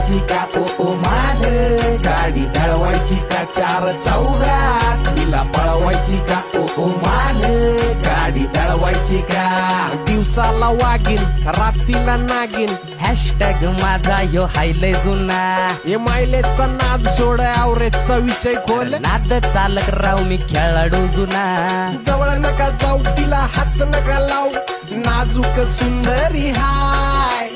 पळवायची का ओ मान, गाडी पळवायची का चार चौघात, तिला पळवायची का ओ मान, गाडी पळवायची का. दिवसाला वागीन रात्रीला नागिन, हॅशटॅग माझा यो हायलय जुना. हे मायलेजचा नाद सोड, आवरेजचा विषय खोल. नाद चालक राव मी खेळाडू जुना. जवळ नका जाऊ, तिला हात नका लावू, नाजूक सुंदरी हाय.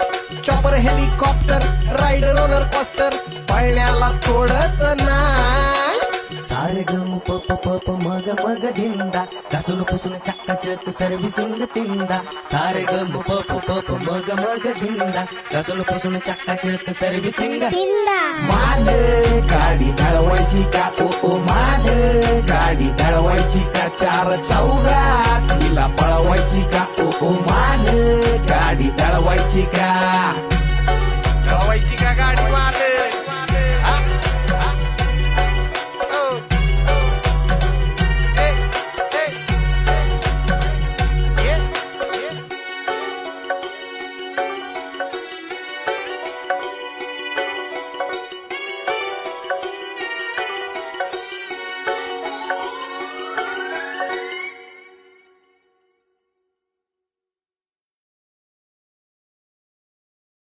Chopper helicopter ride roller coaster, पळण्याला थोडच नाय. सारे गम प प प प मग मग धिंदा, घासून पुसून चक्काचक सर्व्हिसिंग तिंदा. सारे गम प प प प मग मग धिंदा, घासून पुसून चक्काचक सर्व्हिसिंग तिंदा. मान, गाडी पळवायची का ओ मान, गाडी पळवायची का चार चौघात, तिला पळवायची का ओ मान, गाडी पळवायची का.